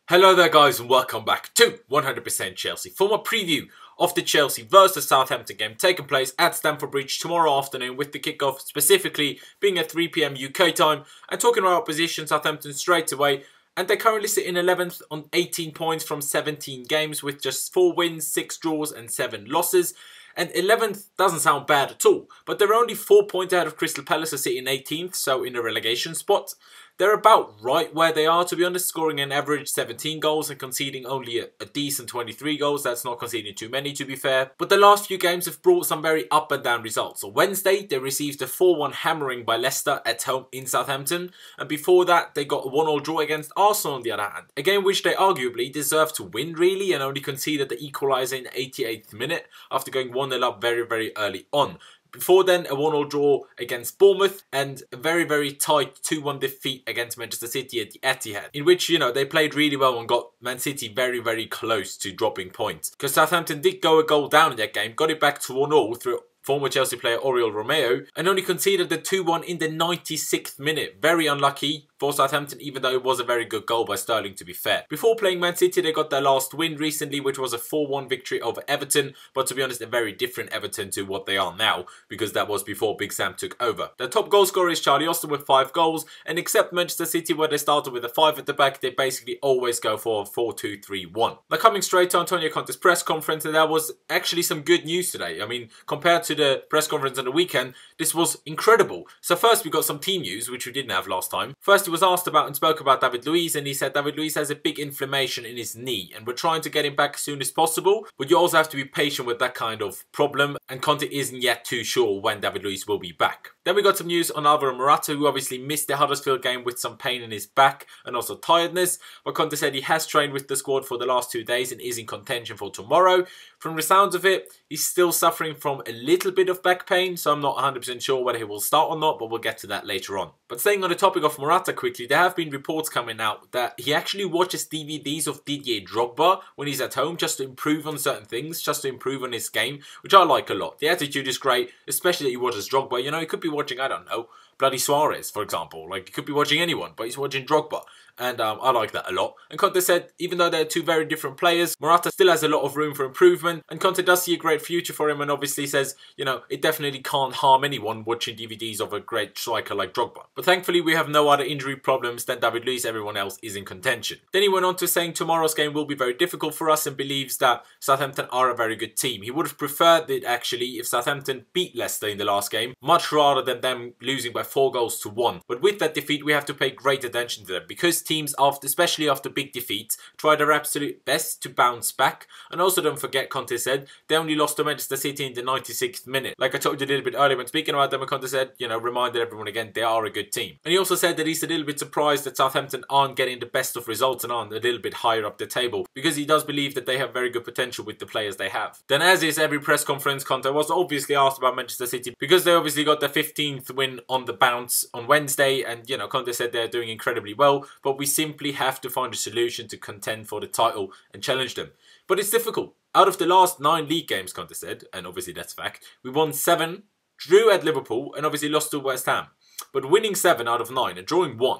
Hello there guys and welcome back to 100% Chelsea for my preview of the Chelsea vs Southampton game taking place at Stamford Bridge tomorrow afternoon, with the kickoff specifically being at 3 PM UK time, and talking about opposition Southampton straight away. And they currently sit in 11th on 18 points from 17 games with just 4 wins, 6 draws and 7 losses. And 11th doesn't sound bad at all, but they're only 4 points ahead of Crystal Palace, sitting 18th, so in a relegation spot. They're about right where they are, to be honest, scoring an average 17 goals and conceding only a decent 23 goals. That's not conceding too many, to be fair. But the last few games have brought some very up and down results. On Wednesday, they received a 4-1 hammering by Leicester at home in Southampton. And before that, they got a 1-1 draw against Arsenal on the other hand. A game which they arguably deserved to win, really, and only conceded the equaliser in the 88th minute after going 1-0 up very, very early on. Before then, a 1-1 draw against Bournemouth and a very, very tight 2-1 defeat against Manchester City at the Etihad, in which, they played really well and got Man City very, very close to dropping points. Because Southampton did go a goal down in that game, got it back to 1-0 through former Chelsea player Oriol Romeo, and only conceded the 2-1 in the 96th minute. Very unlucky for Southampton, even though it was a very good goal by Sterling, to be fair. Before playing Man City, they got their last win recently, which was a 4-1 victory over Everton, but to be honest, a very different Everton to what they are now, because that was before Big Sam took over. Their top goal scorer is Charlie Austin with 5 goals, and except Manchester City, where they started with a 5 at the back, they basically always go for a 4-2-3-1. Now, coming straight to Antonio Conte's press conference, and there was actually some good news today. I mean, compared to the press conference on the weekend, this was incredible. So first, we got some team news, which we didn't have last time. First, he was asked about and spoke about David Luiz, and he said David Luiz has a big inflammation in his knee, and we're trying to get him back as soon as possible, but you also have to be patient with that kind of problem, and Conte isn't yet too sure when David Luiz will be back. Then we got some news on Alvaro Morata, who obviously missed the Huddersfield game with some pain in his back and also tiredness, but Conte said he has trained with the squad for the last 2 days and is in contention for tomorrow. From the sounds of it, he's still suffering from a little bit of back pain, so I'm not 100% sure whether he will start or not, but we'll get to that later on. But staying on the topic of Morata quickly, there have been reports coming out that he actually watches DVDs of Didier Drogba when he's at home, just to improve on certain things, just to improve on his game, which I like a lot. The attitude is great, especially that he watches Drogba. He could be watching, I don't know, bloody Suarez, for example. Like, he could be watching anyone, but he's watching Drogba. And I like that a lot. And Conte said, even though they're two very different players, Morata still has a lot of room for improvement. And Conte does see a great future for him, and obviously says, it definitely can't harm anyone watching DVDs of a great striker like Drogba. But thankfully, we have no other injury problems than David Luiz. Everyone else is in contention. Then he went on to saying tomorrow's game will be very difficult for us and believes that Southampton are a very good team. He would have preferred it, actually, if Southampton beat Leicester in the last game, much rather than them losing by 4-1. But with that defeat, we have to pay great attention to them, because teams, especially after big defeats, try their absolute best to bounce back. And also, don't forget, Conte said they only lost to Manchester City in the 96th minute. Like I told you a little bit earlier when speaking about them, Conte said, reminded everyone again, they are a good team. And he also said that he's a little bit surprised that Southampton aren't getting the best of results and aren't a little bit higher up the table, because he does believe that they have very good potential with the players they have. Then, as is every press conference, Conte was obviously asked about Manchester City, because they obviously got their 15th win on the bounce on Wednesday, and Conte said they're doing incredibly well, but we simply have to find a solution to contend for the title and challenge them. But it's difficult. Out of the last 9 league games, Conte said, and obviously that's fact, we won 7, drew at Liverpool, and obviously lost to West Ham. But winning 7 out of 9 and drawing 1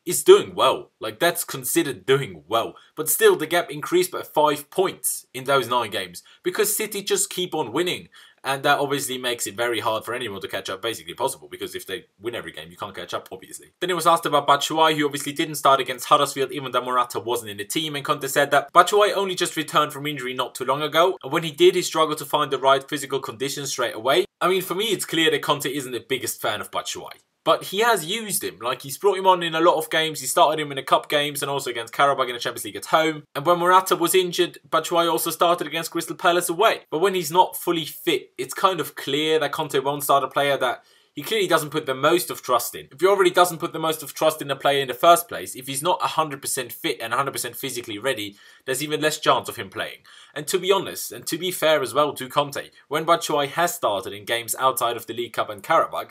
is doing well. Like, that's considered doing well. But still, the gap increased by 5 points in those 9 games, because City just keep on winning. And that obviously makes it very hard for anyone to catch up, basically impossible, because if they win every game, you can't catch up, obviously. Then he was asked about Batshuayi, who obviously didn't start against Huddersfield, even though Morata wasn't in the team, and Conte said that Batshuayi only just returned from injury not too long ago, and when he did, he struggled to find the right physical conditions straight away. I mean, for me, it's clear that Conte isn't the biggest fan of Batshuayi. But he has used him. Like, he's brought him on in a lot of games. He started him in a cup games and also against Karabakh in the Champions League at home. And when Morata was injured, Batshuayi also started against Crystal Palace away. But when he's not fully fit, it's kind of clear that Conte won't start a player that he clearly doesn't put the most of trust in. If he already doesn't put the most of trust in a player in the first place, if he's not 100% fit and 100% physically ready, there's even less chance of him playing. And to be honest, and to be fair as well to Conte, when Batshuayi has started in games outside of the League Cup and Karabakh,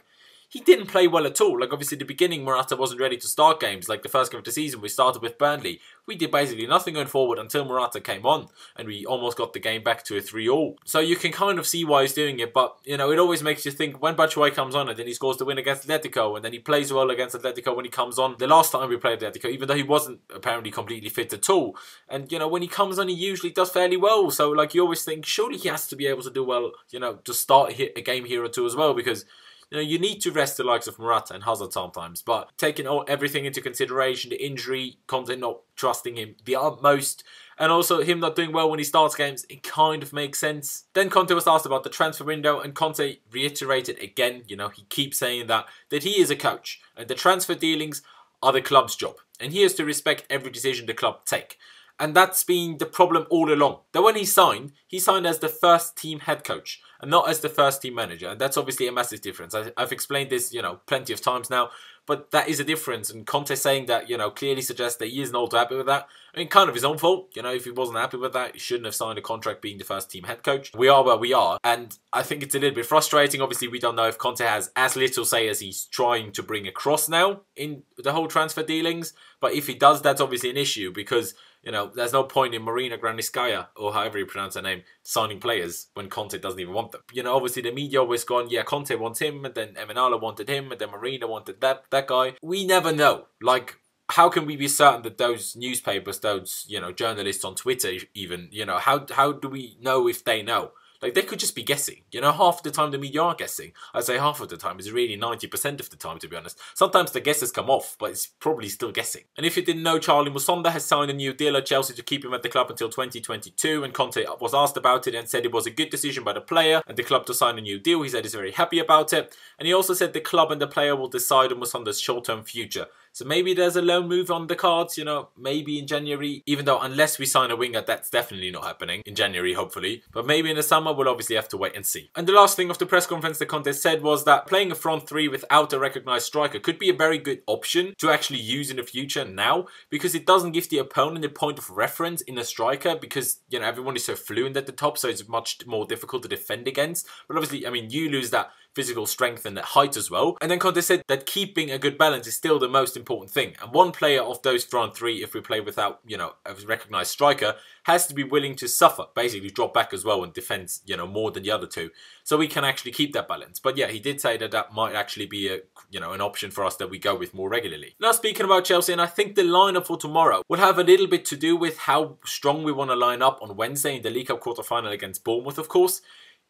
he didn't play well at all. Like, obviously, at the beginning, Morata wasn't ready to start games. Like, the first game of the season, we started with Burnley. We did basically nothing going forward until Morata came on, and we almost got the game back to a 3-3. So you can kind of see why he's doing it, but, you know, it always makes you think, when Batshuayi comes on and then he scores the win against Atletico, and then he plays well against Atletico when he comes on. The last time we played Atletico, even though he wasn't apparently completely fit at all, and, you know, when he comes on, he usually does fairly well. So, like, you always think, surely he has to be able to do well, you know, to start a game here or two as well, because, you know, you need to rest the likes of Morata and Hazard sometimes. But taking everything into consideration, the injury, Conte not trusting him the utmost, and also him not doing well when he starts games, it kind of makes sense. Then Conte was asked about the transfer window, and Conte reiterated again, you know, he keeps saying that he is a coach, and the transfer dealings are the club's job, and he has to respect every decision the club take. And that's been the problem all along. That when he signed as the first team head coach and not as the first team manager. And that's obviously a massive difference. I've explained this, you know, plenty of times now, but that is a difference. And Conte saying that, you know, clearly suggests that he isn't all too happy with that. I mean, kind of his own fault. You know, if he wasn't happy with that, he shouldn't have signed a contract being the first team head coach. We are where we are. And I think it's a little bit frustrating. Obviously, we don't know if Conte has as little say as he's trying to bring across now in the whole transfer dealings. But if he does, that's obviously an issue, because, you know, there's no point in Marina Granovskaya, or however you pronounce her name, signing players when Conte doesn't even want them. You know, obviously the media always gone, yeah, Conte wants him, and then Emenalo wanted him, and then Marina wanted that guy. We never know. Like, how can we be certain that those newspapers, those, you know, journalists on Twitter even, you know, how do we know if they know? Like, they could just be guessing. You know, half the time the media are guessing. I say half of the time. It's really 90% of the time, to be honest. Sometimes the guesses come off, but it's probably still guessing. And if you didn't know, Charlie Musonda has signed a new deal at Chelsea to keep him at the club until 2022. And Conte was asked about it and said it was a good decision by the player and the club to sign a new deal. He said he's very happy about it. And he also said the club and the player will decide on Musonda's short-term future. So maybe there's a loan move on the cards, you know, maybe in January, even though unless we sign a winger, that's definitely not happening in January, hopefully. But maybe in the summer, we'll obviously have to wait and see. And the last thing of the press conference that Conte said was that playing a front three without a recognised striker could be a very good option to actually use in the future now, because it doesn't give the opponent a point of reference in a striker, because, you know, everyone is so fluent at the top, so it's much more difficult to defend against. But obviously, I mean, you lose that physical strength and that height as well. And then Conte said that keeping a good balance is still the most important thing. And one player of those front three, if we play without, you know, a recognised striker, has to be willing to suffer, basically drop back as well and defend, you know, more than the other two, so we can actually keep that balance. But yeah, he did say that that might actually be a, you know, an option for us that we go with more regularly. Now, speaking about Chelsea, and I think the lineup for tomorrow will have a little bit to do with how strong we want to line up on Wednesday in the League Cup quarter-final against Bournemouth, of course.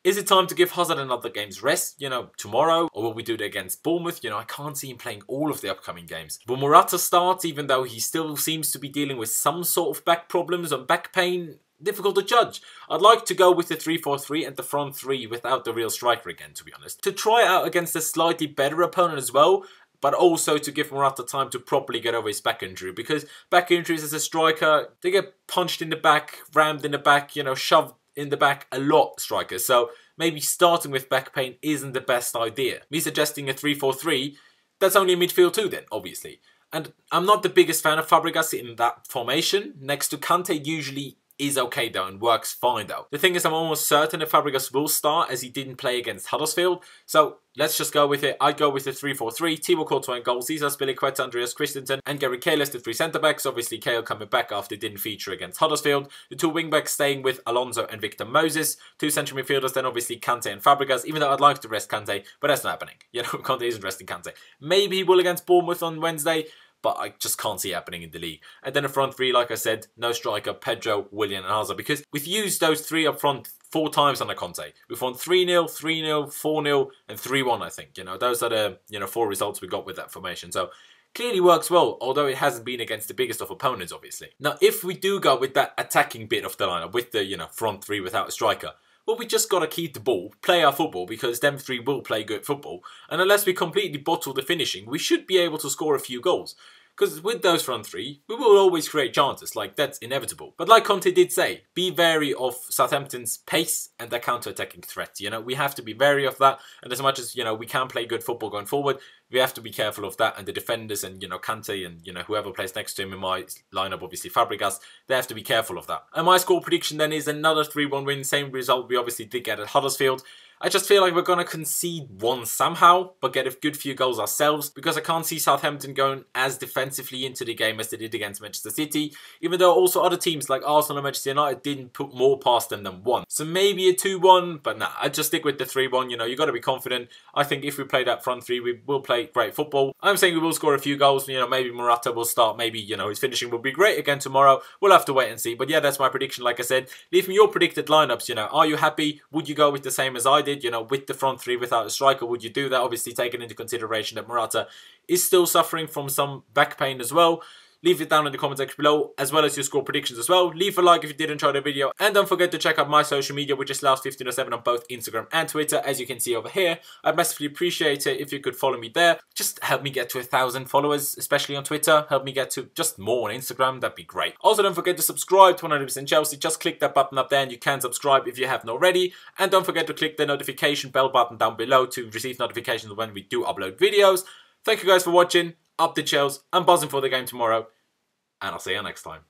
Is it time to give Hazard another game's rest, you know, tomorrow? Or will we do it against Bournemouth? You know, I can't see him playing all of the upcoming games. Will Morata start, even though he still seems to be dealing with some sort of back problems and back pain? Difficult to judge. I'd like to go with the 3-4-3 and the front three without the real striker again, to be honest. To try it out against a slightly better opponent as well, but also to give Morata time to properly get over his back injury. Because back injuries as a striker, they get punched in the back, rammed in the back, you know, shoved in the back a lot, strikers. So maybe starting with back pain isn't the best idea. Me suggesting a 3-4-3, that's only a midfield too then, obviously. And I'm not the biggest fan of Fabregas in that formation. Next to Kante usually is okay though and works fine though. The thing is, I'm almost certain that Fabregas will start, as he didn't play against Huddersfield. So let's just go with it. I'd go with the 3-4-3. Thibaut Courtois in goal, Cesar Spilicueta, Andreas Christensen and Gary Cahill, the three centre-backs. Obviously, Cahill coming back after he didn't feature against Huddersfield. The two wing-backs staying with Alonso and Victor Moses. Two central midfielders, then obviously Kante and Fabregas, even though I'd like to rest Kante, but that's not happening. You know, Kante isn't resting Kante. Maybe he will against Bournemouth on Wednesday, but I just can't see it happening in the league. And then a front three, like I said, no striker, Pedro, Willian and Hazard, because we've used those three up front 4 times under Conte. We've won 3-0, 3-0, 4-0 and 3-1, I think. You know, those are the, you know, 4 results we got with that formation. So clearly works well, although it hasn't been against the biggest of opponents, obviously. Now, if we do go with that attacking bit of the lineup, with the, you know, front three without a striker, well, we just got to keep the ball, play our football, because them three will play good football. And unless we completely bottle the finishing, we should be able to score a few goals. Because with those front three, we will always create chances, like that's inevitable. But like Conte did say, be wary of Southampton's pace and their counter-attacking threat. You know, we have to be wary of that. And as much as, you know, we can play good football going forward, we have to be careful of that. And the defenders and, you know, Kante and, you know, whoever plays next to him in my lineup, obviously Fabregas, they have to be careful of that. And my score prediction then is another 3-1 win, same result we obviously did get at Huddersfield. I just feel like we're going to concede one somehow, but get a good few goals ourselves, because I can't see Southampton going as defensively into the game as they did against Manchester City, even though also other teams like Arsenal and Manchester United didn't put more past them than one. So maybe a 2-1, but nah, I'd just stick with the 3-1. You know, you got to be confident. I think if we play that front three, we will play great football. I'm saying we will score a few goals. You know, maybe Morata will start. Maybe, you know, his finishing will be great again tomorrow. We'll have to wait and see. But yeah, that's my prediction. Like I said, leave me your predicted lineups. You know, are you happy? Would you go with the same as I did? You know, with the front three without a striker, would you do that? Obviously, taking into consideration that Morata is still suffering from some back pain as well. Leave it down in the comment section below, as well as your score predictions as well. Leave a like if you did enjoy the video, and don't forget to check out my social media, which is Louse1507 on both Instagram and Twitter, as you can see over here. I'd massively appreciate it if you could follow me there. Just help me get to 1,000 followers, especially on Twitter. Help me get to just more on Instagram. That'd be great. Also, don't forget to subscribe to 100% Chelsea. Just click that button up there, and you can subscribe if you haven't already. And don't forget to click the notification bell button down below to receive notifications when we do upload videos. Thank you guys for watching. Up the Chels. I'm buzzing for the game tomorrow. And I'll see you next time.